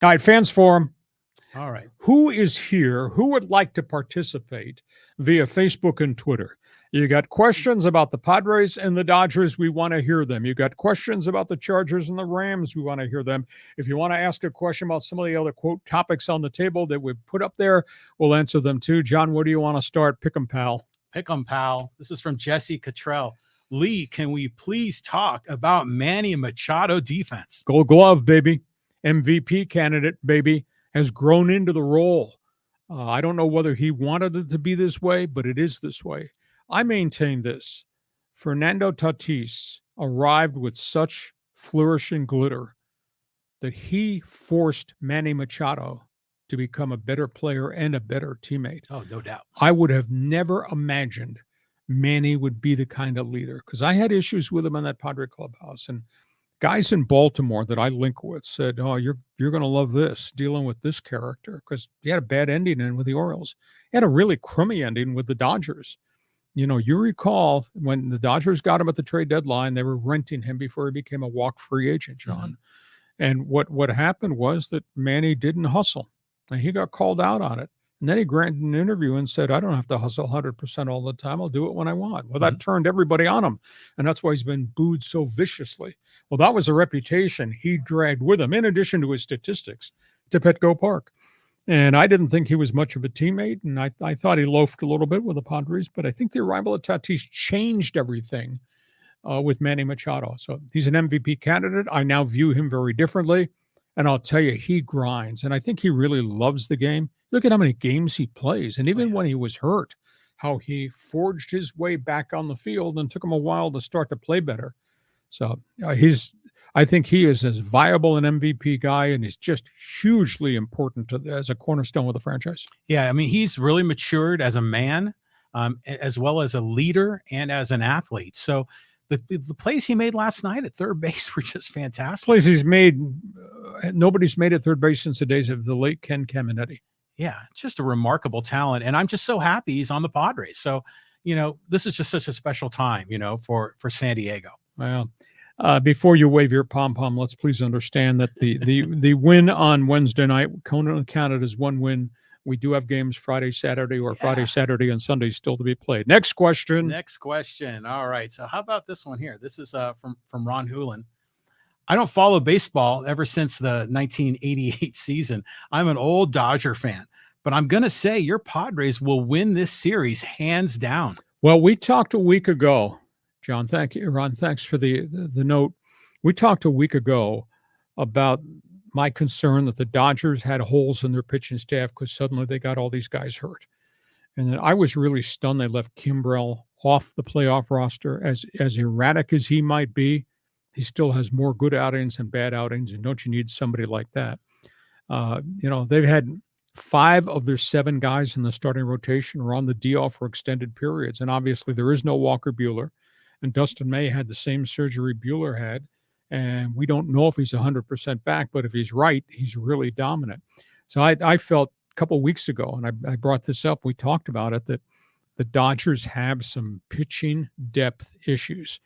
All right, fans forum. All right. Who is here? Who would like to participate via Facebook and Twitter? You got questions about the Padres and the Dodgers, we want to hear them. You got questions about the Chargers and the Rams, we want to hear them. If you want to ask a question about some of the other, quote, topics on the table that we've put up there, we'll answer them too. John, where do you want to start? Pick 'em, pal. Pick 'em, pal. This is from Jesse Cottrell. Lee, can we please talk about Manny Machado defense? Gold Glove, baby. MVP candidate, baby, has grown into the role. I don't know whether he wanted it to be this way, but it is this way. I maintain this. Fernando Tatis arrived with such flourish and glitter that he forced Manny Machado to become a better player and a better teammate. Oh, no doubt. I would have never imagined Manny would be the kind of leader, because I had issues with him in that Padre clubhouse. And guys in Baltimore that I link with said, "Oh, you're going to love this, dealing with this character," because he had a bad ending in with the Orioles. He had a really crummy ending with the Dodgers. You know, you recall when the Dodgers got him at the trade deadline, they were renting him before he became a walk-free agent, John. Mm-hmm. And what happened was that Manny didn't hustle, and he got called out on it. And then he granted an interview and said, "I don't have to hustle 100% all the time. I'll do it when I want." Well, that turned everybody on him, and that's why he's been booed so viciously. Well, that was a reputation he dragged with him, in addition to his statistics, to Petco Park. And I didn't think he was much of a teammate, and I thought he loafed a little bit with the Padres, but I think the arrival of Tatis changed everything with Manny Machado. So he's an MVP candidate. I now view him very differently, and I'll tell you, he grinds, and I think he really loves the game. Look at how many games he plays, and even when he was hurt, how he forged his way back on the field, and took him a while to start to play better. So I think he is as viable an MVP guy, and he's just hugely important as a cornerstone of the franchise. Yeah, I mean, he's really matured as a man, as well as a leader and as an athlete. So the plays he made last night at third base were just fantastic. Plays he's made, nobody's made at third base since the days of the late Ken Caminetti. Yeah, just a remarkable talent, and I'm just so happy he's on the Padres. So, you know, this is just such a special time, you know, for San Diego. Well, before you wave your pom-pom, let's please understand that the win on Wednesday night counted as one win. We do have games Friday, Saturday, or Friday, Saturday, and Sunday still to be played. Next question. All right. So how about this one here? This is from Ron Houlihan. I don't follow baseball ever since the 1988 season. I'm an old Dodger fan, but I'm going to say your Padres will win this series hands down. Well, we talked a week ago. John, thank you. Ron, thanks for the note. We talked a week ago about my concern that the Dodgers had holes in their pitching staff because suddenly they got all these guys hurt. And then I was really stunned they left Kimbrel off the playoff roster. As erratic as he might be, he still has more good outings than bad outings, and don't you need somebody like that? You know, they've had 5 of their 7 guys in the starting rotation are on the DL for extended periods, and obviously there is no Walker Buehler. And Dustin May had the same surgery Buehler had, and we don't know if he's 100% back, but if he's right, he's really dominant. So I felt a couple of weeks ago, and I brought this up, we talked about it, that the Dodgers have some pitching depth issues.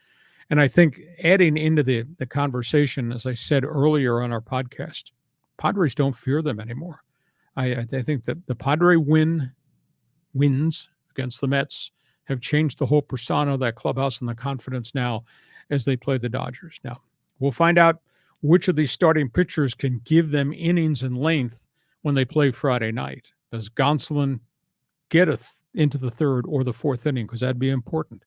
And I think adding into the conversation, as I said earlier on our podcast, Padres don't fear them anymore. I think that the Padre wins against the Mets have changed the whole persona of that clubhouse and the confidence now as they play the Dodgers. Now, we'll find out which of these starting pitchers can give them innings and length when they play Friday night. Does Gonsolin get into the third or the fourth inning? Because that'd be important.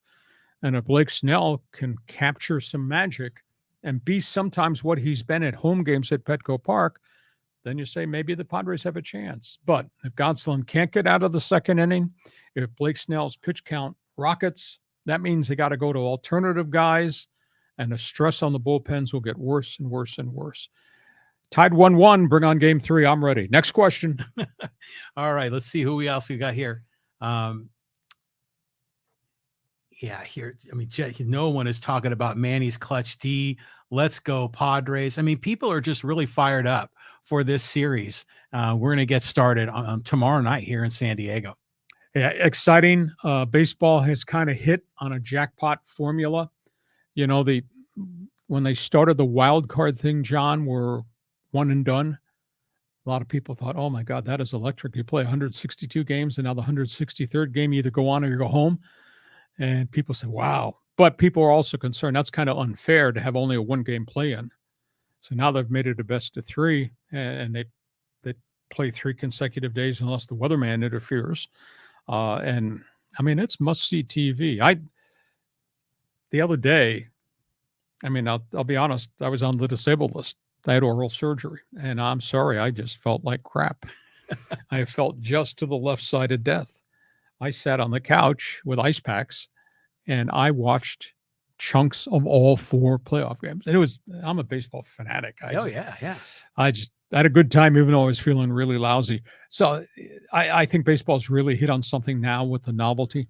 And if Blake Snell can capture some magic and be sometimes what he's been at home games at Petco Park, then you say maybe the Padres have a chance. But if Gonsolin can't get out of the second inning, if Blake Snell's pitch count rockets, that means they got to go to alternative guys, and the stress on the bullpens will get worse and worse and worse. Tied 1-1, bring on game 3. I'm ready. Next question. All right, let's see who else we got here. Here, I mean, no one is talking about Manny's clutch D. Let's go Padres. I mean, people are just really fired up for this series. We're going to get started on tomorrow night here in San Diego. Yeah, exciting. Baseball has kind of hit on a jackpot formula. You know, when they started the wild card thing, John, were one and done. A lot of people thought, oh my God, that is electric. You play 162 games, and now the 163rd game, you either go on or you go home. And people say, wow. But people are also concerned that's kind of unfair to have only a one-game play-in. So now they've made it a best of three, and they play 3 consecutive days unless the weatherman interferes. And I mean, it's must-see TV. The other day, I mean, I'll be honest, I was on the disabled list. I had oral surgery, and I'm sorry, I just felt like crap. I felt just to the left side of death. I sat on the couch with ice packs, and I watched chunks of all 4 playoff games. And I'm a baseball fanatic. Yeah. I had a good time, even though I was feeling really lousy. So I think baseball's really hit on something now with the novelty.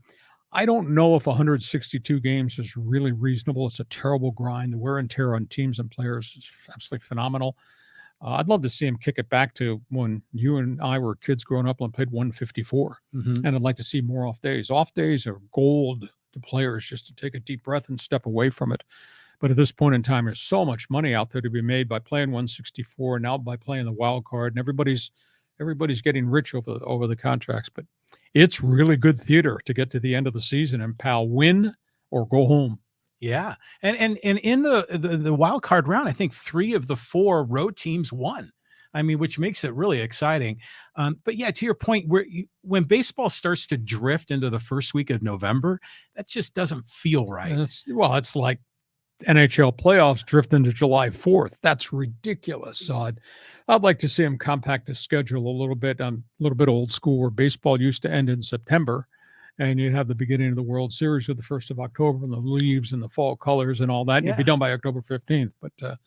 I don't know if 162 games is really reasonable. It's a terrible grind. The wear and tear on teams and players is absolutely phenomenal. I'd love to see him kick it back to when you and I were kids growing up and played 154. Mm-hmm. And I'd like to see more off days. Off days are gold to players just to take a deep breath and step away from it. But at this point in time, there's so much money out there to be made by playing 164, now by playing the wild card, and everybody's getting rich over the contracts. But it's really good theater to get to the end of the season and win or go home. Yeah. And in the wild card round, I think 3 of the 4 road teams won. I mean, which makes it really exciting. But yeah, to your point, when baseball starts to drift into the first week of November, that just doesn't feel right. It's like NHL playoffs drift into July 4th. That's ridiculous. So I'd like to see them compact the schedule a little bit. I'm a little bit old school, where baseball used to end in September, and you'd have the beginning of the World Series with the 1st of October and the leaves and the fall colors and all that. Yeah. You'd be done by October 15th. But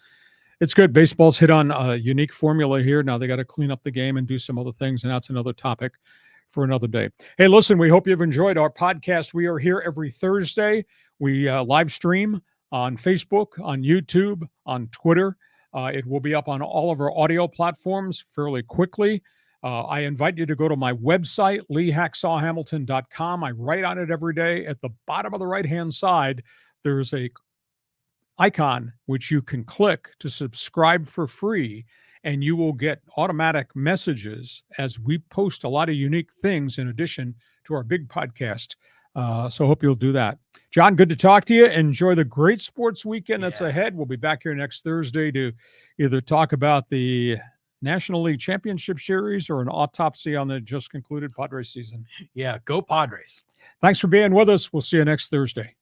it's good. Baseball's hit on a unique formula here. Now they got to clean up the game and do some other things, and that's another topic for another day. Hey, listen, we hope you've enjoyed our podcast. We are here every Thursday. We live stream on Facebook, on YouTube, on Twitter. It will be up on all of our audio platforms fairly quickly. I invite you to go to my website, leehacksawhamilton.com. I write on it every day. At the bottom of the right-hand side, there's a icon which you can click to subscribe for free, and you will get automatic messages as we post a lot of unique things in addition to our big podcast. So hope you'll do that. John, good to talk to you. Enjoy the great sports weekend that's ahead. We'll be back here next Thursday to either talk about the National League Championship Series or an autopsy on the just concluded Padres season. Yeah, go Padres. Thanks for being with us. We'll see you next Thursday.